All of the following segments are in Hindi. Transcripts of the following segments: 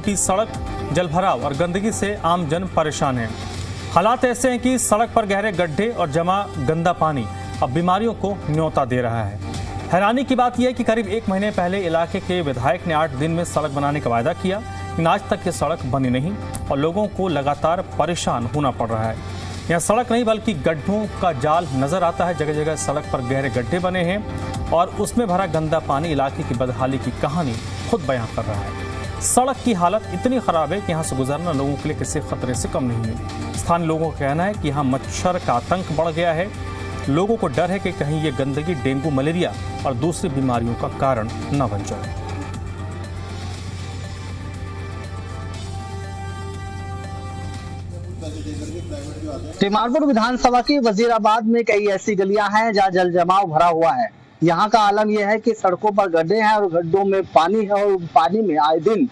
की सड़क जलभराव और गंदगी से आम जन परेशान है। हालात ऐसे हैं कि सड़क पर गहरे गड्ढे और जमा गंदा पानी अब बीमारियों को न्योता दे रहा है। हैरानी की बात यह है कि करीब 1 महीने पहले इलाके के विधायक ने 8 दिन में सड़क बनाने का वायदा किया, लेकिन आज तक ये सड़क बनी नहीं और लोगों को लगातार परेशान होना पड़ रहा है। यहाँ सड़क नहीं बल्कि गड्ढों का जाल नजर आता है। जगह जगह सड़क पर गहरे गड्ढे बने हैं और उसमें भरा गंदा पानी इलाके की बदहाली की कहानी खुद बयां कर रहा है। सड़क की हालत इतनी खराब है कि यहाँ से गुजरना लोगों के लिए किसी खतरे से कम नहीं है। स्थानीय लोगों का कहना है कि यहाँ मच्छर का आतंक बढ़ गया है। लोगों को डर है कि कहीं ये गंदगी डेंगू, मलेरिया और दूसरी बीमारियों का कारण न बन जाए। तिमारपुर विधानसभा की वजीराबाद में कई ऐसी गलियां हैं जहां जल जमाव भरा हुआ है। यहाँ का आलम यह है कि सड़कों पर गड्ढे हैं और गड्ढों में पानी है और पानी में आए दिन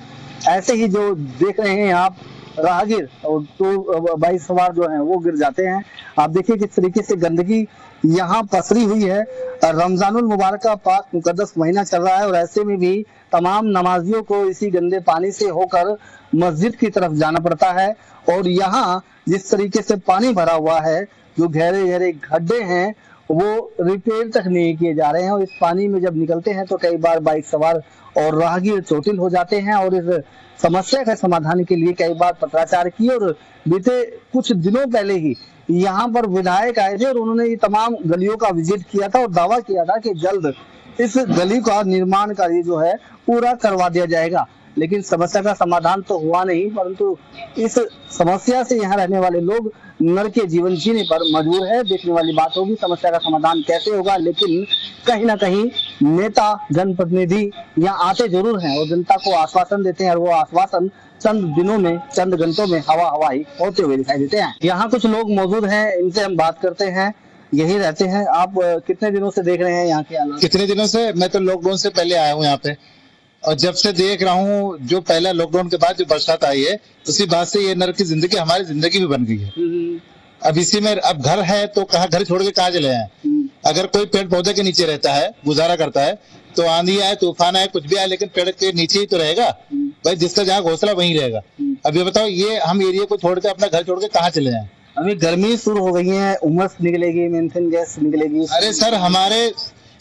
ऐसे ही जो देख रहे हैं आप राहगीर और तो बाइक सवार जो हैं वो गिर जाते हैं। आप देखिए किस तरीके से गंदगी यहाँ पसरी हुई है। रमजानुल मुबारक का पाक मुकद्दस महीना चल रहा है और ऐसे में भी तमाम नमाजियों को इसी गंदे पानी से होकर मस्जिद की तरफ जाना पड़ता है। और यहाँ जिस तरीके से पानी भरा हुआ है, जो गहरे गहरे गड्ढे हैं वो रिपेयर तक नहीं किए जा रहे हैं और इस पानी में जब निकलते हैं तो कई बार बाइक सवार और राहगीर चोटिल हो जाते हैं। और इस समस्या के समाधान के लिए कई बार पत्राचार किए और बीते कुछ दिनों पहले ही यहाँ पर विधायक आए थे और उन्होंने ये तमाम गलियों का विजिट किया था और दावा किया था कि जल्द इस गली का निर्माण कार्य जो है पूरा करवा दिया जाएगा। लेकिन समस्या का समाधान तो हुआ नहीं, परंतु इस समस्या से यहाँ रहने वाले लोग नर के जीवन जीने पर मजबूर है। देखने वाली बात होगी समस्या का समाधान कैसे होगा, लेकिन कहीं ना कहीं नेता जनप्रतिनिधि यहाँ आते जरूर हैं और जनता को आश्वासन देते हैं और वो आश्वासन चंद दिनों में, चंद घंटों में हवा हवाई होते हुए दिखाई देते हैं। यहाँ कुछ लोग मौजूद हैं, इनसे हम बात करते हैं। यही रहते हैं। आप कितने दिनों से देख रहे हैं यहाँ के हालात? कितने दिनों से? मैं तो लॉकडाउन से पहले आया हूँ यहाँ पे और जब से देख रहा हूँ, जो पहला लॉकडाउन के बाद जो बरसात आई है उसी बात से ये नर की जिंदगी हमारी जिंदगी भी बन गई है। अब इसी में अब घर है तो कहाँ घर छोड़ के कहाँ चले जाएं? अगर कोई पेड़ पौधे के नीचे रहता है, गुजारा करता है, तो आंधी आए, तूफान आए, कुछ भी आए, लेकिन पेड़ के नीचे ही तो रहेगा भाई। जिसका जहाँ घोंसला वहीं रहेगा। अब ये बताओ, ये हम एरिया को छोड़ के, अपना घर छोड़ के कहाँ चले जाएं? अभी गर्मी शुरू हो गई है, उमस निकलेगी, मीथेन गैस निकलेगी। अरे सर, हमारे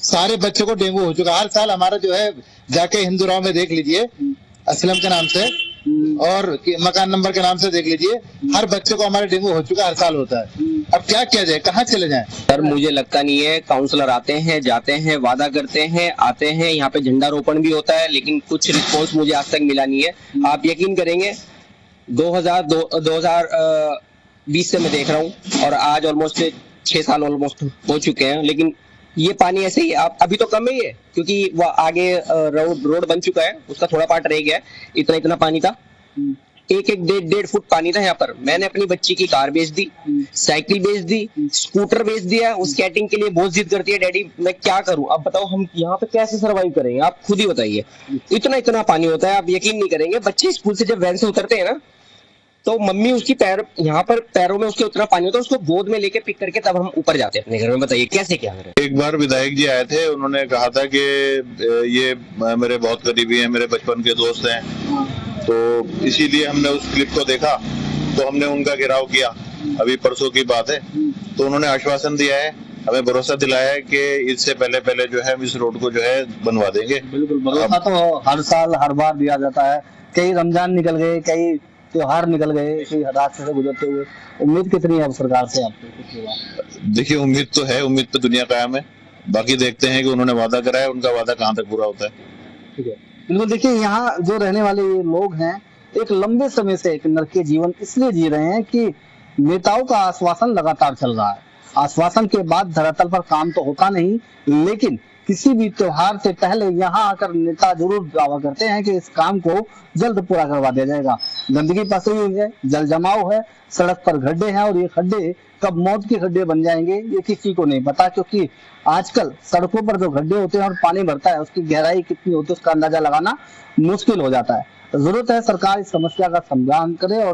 सारे बच्चों को डेंगू हो चुका। हर साल हमारा जो है जाके हिंदुराव में देख लीजिए, असलम के नाम से और मकान नंबर के नाम से देख लीजिए, हर बच्चे को हमारे डेंगू हो चुका, हर साल होता है। अब क्या किया जाए, कहाँ चले जाएं? सर मुझे लगता नहीं है। काउंसलर आते हैं, जाते हैं, वादा करते हैं, आते हैं, यहाँ पे झंडा रोपण भी होता है, लेकिन कुछ रिस्पॉन्स मुझे आज तक मिला नहीं है। आप यकीन करेंगे 2020 से मैं देख रहा हूँ और आज ऑलमोस्ट 6 साल ऑलमोस्ट हो चुके हैं, लेकिन ये पानी ऐसे ही अभी तो कम ही है क्योंकि वो आगे रोड बन चुका है, उसका थोड़ा पार्ट रह गया है। इतना पानी था, 1-1.5 फुट पानी था यहाँ पर। मैंने अपनी बच्ची की कार बेच दी, साइकिल बेच दी, स्कूटर बेच दिया। उस स्केटिंग के लिए बहुत जिद करती है, डैडी मैं क्या करूं। अब बताओ हम यहाँ पे कैसे सरवाइव करेंगे, आप खुद ही बताइए। इतना पानी होता है, आप यकीन नहीं करेंगे। बच्चे स्कूल से जब वैन से उतरते हैं ना, तो मम्मी उसकी यहाँ पर पैरों में उसके उतना पानी होता है, उसको गोद में लेके पिक करके तब हम ऊपर जाते हैं अपने घर में। बताइए कैसे क्या करें। एक बार विधायक जी आए थे, उन्होंने कहा था कि ये मेरे बहुत करीबी हैं, मेरे बचपन के दोस्त हैं, तो इसीलिए हमने उस क्लिप को देखा तो हमने उनका घेराव किया। अभी परसों की बात है, तो उन्होंने आश्वासन दिया है, हमें भरोसा दिलाया है कि इससे पहले जो है इस रोड को जो है बनवा देंगे। बिल्कुल, भरोसा तो हर साल हर बार दिया जाता है। कई रमजान निकल गए, कई त्योहार निकल गए इसी रास्ते से गुजरते हुए। उम्मीद कितनी है अब सरकार से आपको? देखिए, उम्मीद तो है, उम्मीद पे दुनिया कायम है। बाकी देखते हैं कि उन्होंने वादा करा है, उनका वादा कहाँ तक पूरा होता है। ठीक है, बिल्कुल। देखिए, यहाँ जो रहने वाले ये लोग हैं एक लंबे समय से एक नरकीय जीवन इसलिए जी रहे हैं कि नेताओं का आश्वासन लगातार चल रहा है। आश्वासन के बाद धरातल पर काम तो होता नहीं, लेकिन किसी भी त्योहार से पहले यहाँ आकर नेता जरूर दावा करते हैं कि इस काम को जल्द पूरा करवा दिया जाएगा। गंदगी पसरी हुई है, जल जमाव है, सड़क पर गड्ढे हैं और ये खड्डे कब मौत के खड्डे बन जाएंगे ये किसी को नहीं पता, क्योंकि आजकल सड़कों पर जो गड्ढे होते हैं और पानी भरता है उसकी गहराई कितनी होती है उसका अंदाजा लगाना मुश्किल हो जाता है। जरूरत है सरकार इस समस्या का समाधान करे और